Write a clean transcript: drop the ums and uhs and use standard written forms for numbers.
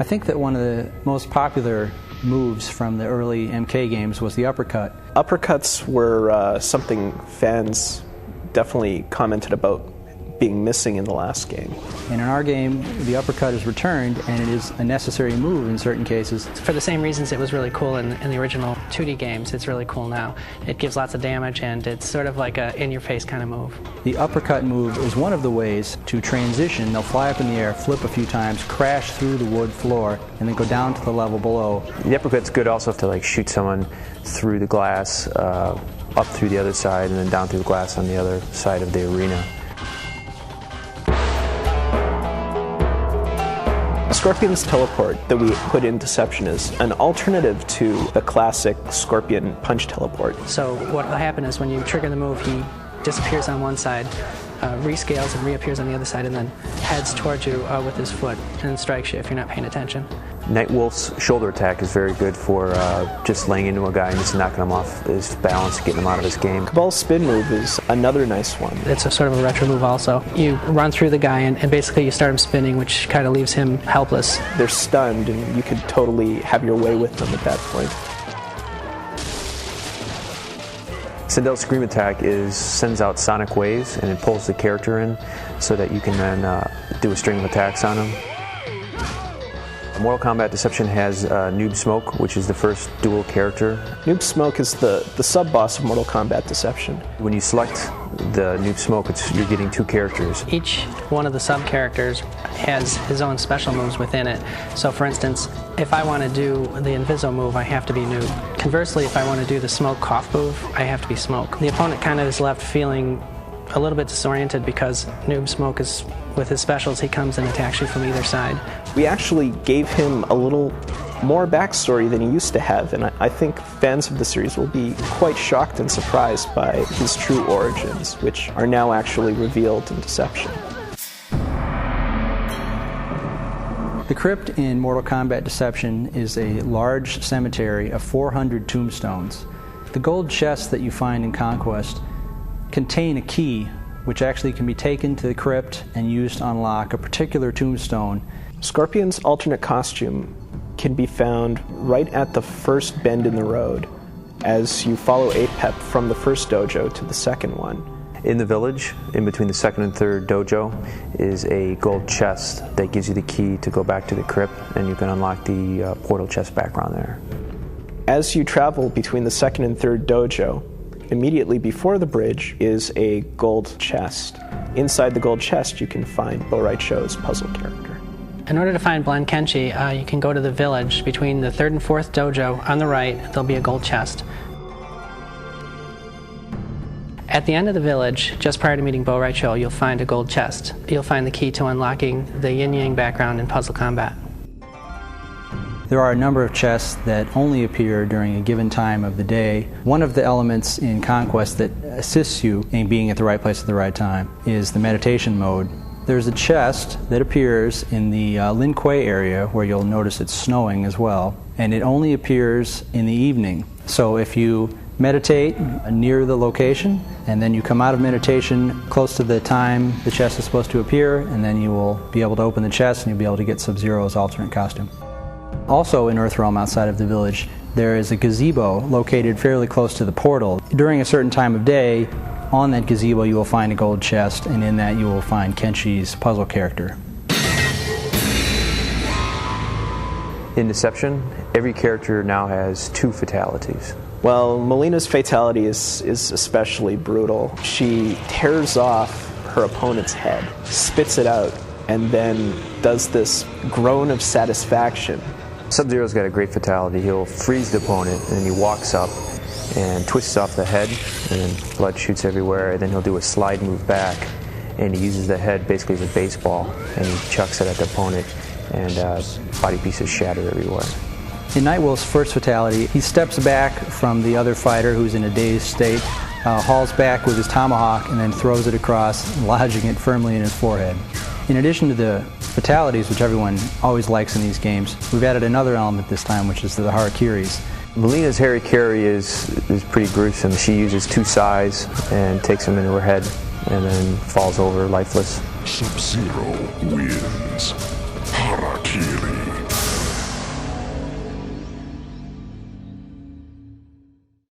I think that one of the most popular moves from the early MK games was the uppercut. Uppercuts were something fans definitely commented about being missing in the last game. And in our game, the uppercut is returned, and it is a necessary move in certain cases. For the same reasons it was really cool in the original 2D games, it's really cool now. It gives lots of damage, and it's sort of like a in-your-face kind of move. The uppercut move is one of the ways to transition. They'll fly up in the air, flip a few times, crash through the wood floor, and then go down to the level below. The uppercut's good also to like shoot someone through the glass, up through the other side, and then down through the glass on the other side of the arena. Scorpion's teleport that we put in Deception is an alternative to the classic Scorpion punch teleport. So what will happen is when you trigger the move, he disappears on one side, rescales and reappears on the other side, and then heads towards you with his foot and strikes you if you're not paying attention. Nightwolf's shoulder attack is very good for just laying into a guy and just knocking him off his balance, getting him out of his game. Cabal's spin move is another nice one. It's a sort of a retro move also. You run through the guy and basically you start him spinning, which kind of leaves him helpless. They're stunned and you could totally have your way with them at that point. Sindel's Scream attack sends out sonic waves and it pulls the character in so that you can then do a string of attacks on him. Mortal Kombat Deception has Noob Smoke, which is the first dual character. Noob Smoke is the sub-boss of Mortal Kombat Deception. When you select the Noob Smoke, you're getting two characters. Each one of the sub-characters has his own special moves within it. So for instance, if I want to do the Inviso move, I have to be Noob. Conversely, if I want to do the Smoke Cough move, I have to be Smoke. The opponent kind of is left feeling a little bit disoriented because Noob Smoke is, with his specials, he comes and attacks you from either side. We actually gave him a little more backstory than he used to have, and I think fans of the series will be quite shocked and surprised by his true origins, which are now actually revealed in Deception. The crypt in Mortal Kombat Deception is a large cemetery of 400 tombstones. The gold chests that you find in Conquest contain a key which actually can be taken to the crypt and used to unlock a particular tombstone. Scorpion's alternate costume can be found right at the first bend in the road as you follow APEP from the first dojo to the second one. In the village, in between the second and third dojo, is a gold chest that gives you the key to go back to the crypt, and you can unlock the portal chest background there. As you travel between the second and third dojo, immediately before the bridge is a gold chest. Inside the gold chest you can find Bo' Rai Cho's puzzle character. In order to find Blen Kenshi, you can go to the village. Between the third and fourth dojo, on the right, there'll be a gold chest. At the end of the village, just prior to meeting Bo' Rai Cho, you'll find a gold chest. You'll find the key to unlocking the yin-yang background in puzzle combat. There are a number of chests that only appear during a given time of the day. One of the elements in Conquest that assists you in being at the right place at the right time is the meditation mode. There's a chest that appears in the Lin Kuei area where you'll notice it's snowing as well, and it only appears in the evening. So if you meditate near the location and then you come out of meditation close to the time the chest is supposed to appear, and then you will be able to open the chest and you'll be able to get Sub-Zero's alternate costume. Also in Earthrealm, outside of the village, there is a gazebo located fairly close to the portal. During a certain time of day, on that gazebo you will find a gold chest, and in that you will find Kenshi's puzzle character. In Deception, every character now has 2 fatalities. Well, Melina's fatality is especially brutal. She tears off her opponent's head, spits it out, and then does this groan of satisfaction. Sub-Zero's got a great fatality. He'll freeze the opponent, and then he walks up and twists off the head, and then blood shoots everywhere, and then he'll do a slide move back, and he uses the head basically as a baseball, and he chucks it at the opponent, and body pieces shatter everywhere. In Nightwolf's first fatality, he steps back from the other fighter who's in a dazed state, hauls back with his tomahawk, and then throws it across, lodging it firmly in his forehead. In addition to the fatalities, which everyone always likes in these games, we've added another element this time, which is the harakiris. Melina's harikiri is pretty gruesome. She uses 2 sais and takes them into her head and then falls over lifeless. Sub-Zero wins. Harakiri.